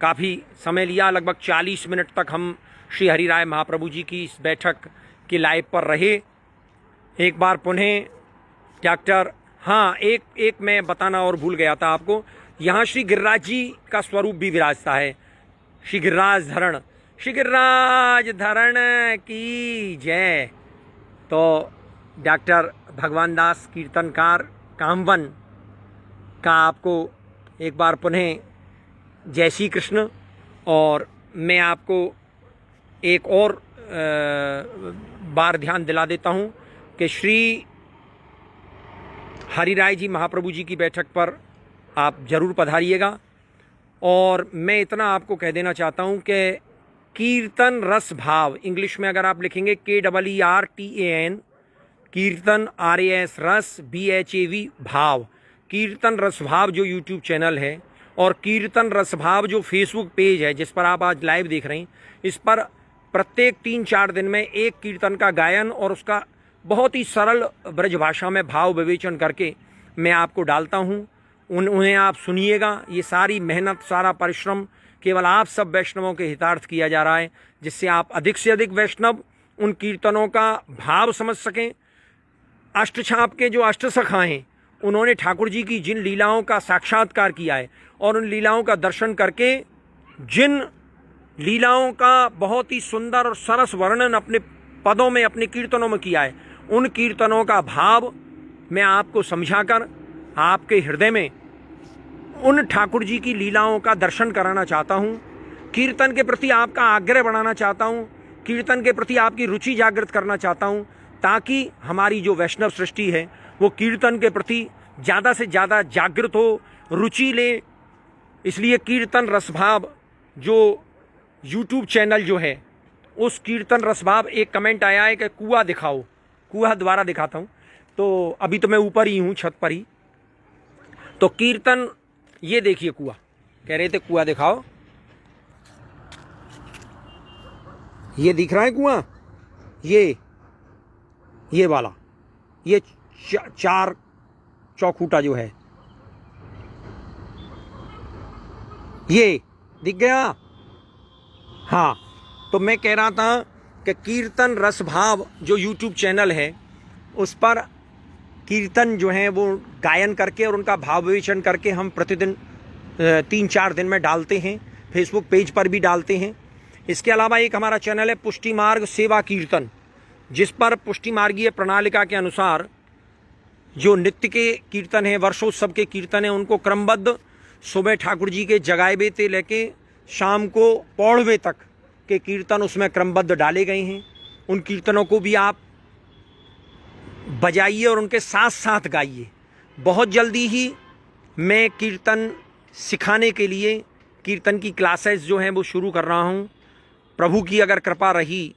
काफ़ी समय लिया, लगभग 40 मिनट तक हम श्री हरिराय महाप्रभु जी की इस बैठक की लाइव पर रहे। एक बार पुनः डॉक्टर, हाँ एक मैं बताना और भूल गया था आपको, यहाँ श्री गिरिराज जी का स्वरूप भी विराजता है। श्री गिरिराज धरण, श्री गिरिराज धरण की जय। तो डॉक्टर भगवान दास कीर्तनकार कामवन का आपको एक बार पुनः जय श्री कृष्ण। और मैं आपको एक और बार ध्यान दिला देता हूँ कि श्री हरिराय जी महाप्रभु जी की बैठक पर आप ज़रूर पधारिएगा। और मैं इतना आपको कह देना चाहता हूँ कि कीर्तन रस भाव, इंग्लिश में अगर आप लिखेंगे KEERTAN, कीर्तन RAS रस BHAV भाव, कीर्तन रस भाव जो यूट्यूब चैनल है, और कीर्तन रस भाव जो फेसबुक पेज है जिस पर आप आज लाइव देख रहे हैं, इस पर प्रत्येक 3-4 दिन में एक कीर्तन का गायन और उसका बहुत ही सरल ब्रज भाषा में भाव विवेचन करके मैं आपको डालता हूँ। उन्हें आप सुनिएगा। ये सारी मेहनत, सारा परिश्रम केवल आप सब वैष्णवों के हितार्थ किया जा रहा है, जिससे आप अधिक से अधिक वैष्णव उन कीर्तनों का भाव समझ सकें। अष्टछाप के जो अष्टसखा हैं, उन्होंने ठाकुर जी की जिन लीलाओं का साक्षात्कार किया है और उन लीलाओं का दर्शन करके जिन लीलाओं का बहुत ही सुंदर और सरस वर्णन अपने पदों में, अपने कीर्तनों में किया है, उन कीर्तनों का भाव मैं आपको समझाकर आपके हृदय में उन ठाकुर जी की लीलाओं का दर्शन कराना चाहता हूँ। कीर्तन के प्रति आपका आग्रह बढ़ाना चाहता हूँ, कीर्तन के प्रति आपकी रुचि जागृत करना चाहता हूँ, ताकि हमारी जो वैष्णव सृष्टि है वो कीर्तन के प्रति ज़्यादा से ज़्यादा जागृत हो, रुचि ले। इसलिए कीर्तन रसभाव जो यूट्यूब चैनल जो है, उस कीर्तन रसभाव एक कमेंट आया है कि कुआं दिखाओ, कुआं द्वारा दिखाता हूँ। तो अभी तो मैं ऊपर ही हूँ, छत पर ही। तो कीर्तन, ये देखिए कुआं, कह रहे थे कुआं दिखाओ, ये दिख रहा है कुआं, ये वाला, ये चार चौखूटा जो है, ये दिख गया। हाँ, तो मैं कह रहा था कि कीर्तन रस भाव जो यूट्यूब चैनल है, उस पर कीर्तन जो है वो गायन करके और उनका भाव विवेचन करके हम प्रतिदिन 3-4 दिन में डालते हैं। फेसबुक पेज पर भी डालते हैं। इसके अलावा एक हमारा चैनल है पुष्टि मार्ग सेवा कीर्तन, जिस पर पुष्टि मार्गीय प्रणालिका के अनुसार जो नित्य के कीर्तन हैं, वर्षोत्सव के कीर्तन हैं, उनको क्रमबद्ध सुबह ठाकुर जी के जगाएबे से लेके शाम को पौड़वे तक के कीर्तन उसमें क्रमबद्ध डाले गए हैं। उन कीर्तनों को भी आप बजाइए और उनके साथ साथ गाइए। बहुत जल्दी ही मैं कीर्तन सिखाने के लिए कीर्तन की क्लासेस जो हैं वो शुरू कर रहा हूँ। प्रभु की अगर कृपा रही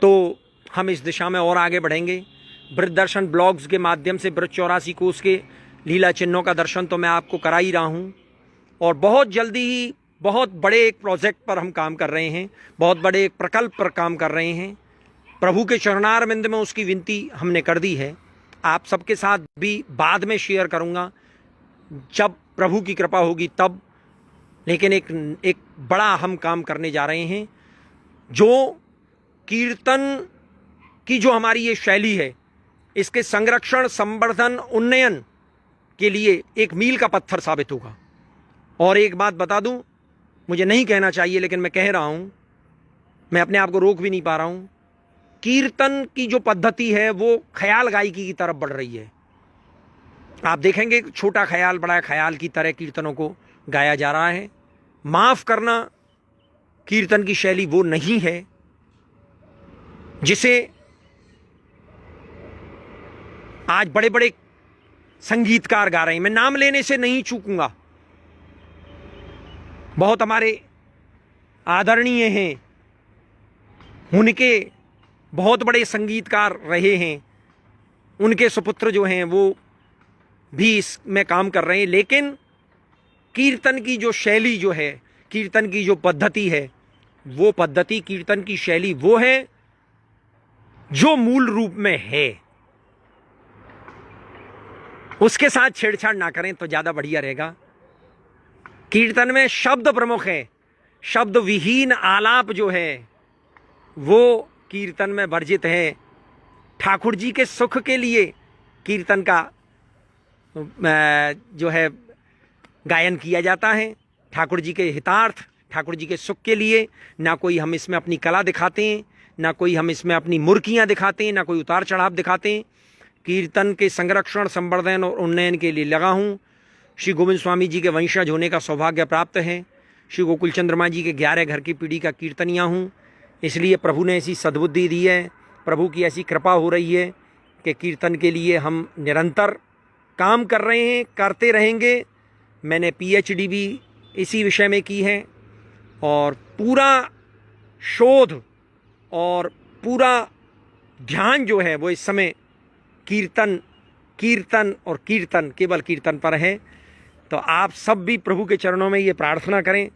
तो हम इस दिशा में और आगे बढ़ेंगे। ब्रज दर्शन ब्लॉग्स के माध्यम से ब्रज 84 कोस के लीला चिन्हों का दर्शन तो मैं आपको करा ही रहा हूँ, और बहुत जल्दी ही बहुत बड़े एक प्रोजेक्ट पर हम काम कर रहे हैं, बहुत बड़े एक प्रकल्प पर काम कर रहे हैं। प्रभु के चरणारविंद में उसकी विनती हमने कर दी है। आप सबके साथ भी बाद में शेयर करूंगा जब प्रभु की कृपा होगी तब। लेकिन एक बड़ा हम काम करने जा रहे हैं, जो कीर्तन की जो हमारी ये शैली है, इसके संरक्षण, संवर्धन, उन्नयन के लिए एक मील का पत्थर साबित होगा। और एक बात बता दूं, मुझे नहीं कहना चाहिए लेकिन मैं कह रहा हूं, मैं अपने आप को रोक भी नहीं पा रहा हूं। कीर्तन की जो पद्धति है वो ख्याल गायकी की तरफ बढ़ रही है। आप देखेंगे छोटा ख्याल बड़ा ख्याल की तरह कीर्तनों को गाया जा रहा है। माफ करना, कीर्तन की शैली वो नहीं है जिसे आज बड़े बड़े संगीतकार गा रहे हैं। मैं नाम लेने से नहीं चूकूंगा, बहुत हमारे आदरणीय हैं, उनके बहुत बड़े संगीतकार रहे हैं, उनके सुपुत्र जो हैं वो भी इसमें काम कर रहे हैं। लेकिन कीर्तन की जो शैली जो है, कीर्तन की जो पद्धति है, वो पद्धति, कीर्तन की शैली वो है जो मूल रूप में है। उसके साथ छेड़छाड़ ना करें तो ज़्यादा बढ़िया रहेगा। कीर्तन में शब्द प्रमुख है, शब्द विहीन आलाप जो है वो कीर्तन में वर्जित है। ठाकुर जी के सुख के लिए कीर्तन का जो है गायन किया जाता है, ठाकुर जी के हितार्थ, ठाकुर जी के सुख के लिए। ना कोई हम इसमें अपनी कला दिखाते हैं, ना कोई हम इसमें अपनी मुर्कियाँ दिखाते हैं, ना कोई उतार चढ़ाव दिखाते हैं। कीर्तन के संरक्षण, संवर्धन और उन्नयन के लिए लगा हूँ। श्री गोविंद स्वामी जी के वंशज होने का सौभाग्य प्राप्त है। श्री गोकुल चंद्रमा जी के 11 घर की पीढ़ी का कीर्तनिया हूँ। इसलिए प्रभु ने ऐसी सद्बुद्धि दी है, प्रभु की ऐसी कृपा हो रही है कि कीर्तन के लिए हम निरंतर काम कर रहे हैं, करते रहेंगे। मैंने PhD भी इसी विषय में की है, और पूरा शोध और पूरा ध्यान जो है वो इस समय कीर्तन और कीर्तन, केवल कीर्तन पर है। तो आप सब भी प्रभु के चरणों में ये प्रार्थना करें,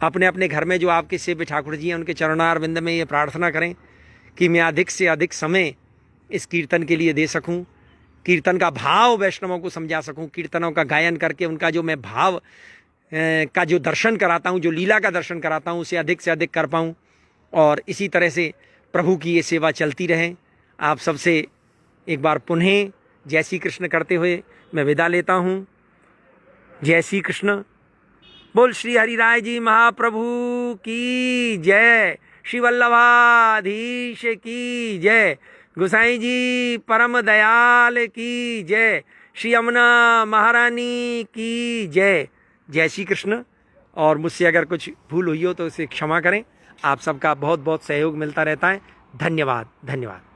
अपने अपने घर में जो आपके सेव्य ठाकुर जी हैं उनके चरणारविंद में ये प्रार्थना करें कि मैं अधिक से अधिक समय इस कीर्तन के लिए दे सकूं, कीर्तन का भाव वैष्णवों को समझा सकूं, कीर्तनों का गायन करके उनका जो मैं भाव का जो दर्शन कराता हूं, जो लीला का दर्शन कराता हूं, उसे अधिक से अधिक कर पाऊं। और इसी तरह से प्रभु की ये सेवा चलती रहे। आप सबसे एक बार पुनः जय श्री कृष्ण करते हुए मैं विदा लेता हूं। जय श्री कृष्ण। बोल श्री हरिराय जी महाप्रभु की जय, श्री वल्लभाधीश की जय, गोसाई जी परम दयाल की जय, श्री यमुना महारानी की जय। जय श्री कृष्ण। और मुझसे अगर कुछ भूल हुई हो तो उसे क्षमा करें। आप सबका बहुत बहुत सहयोग मिलता रहता है। धन्यवाद, धन्यवाद।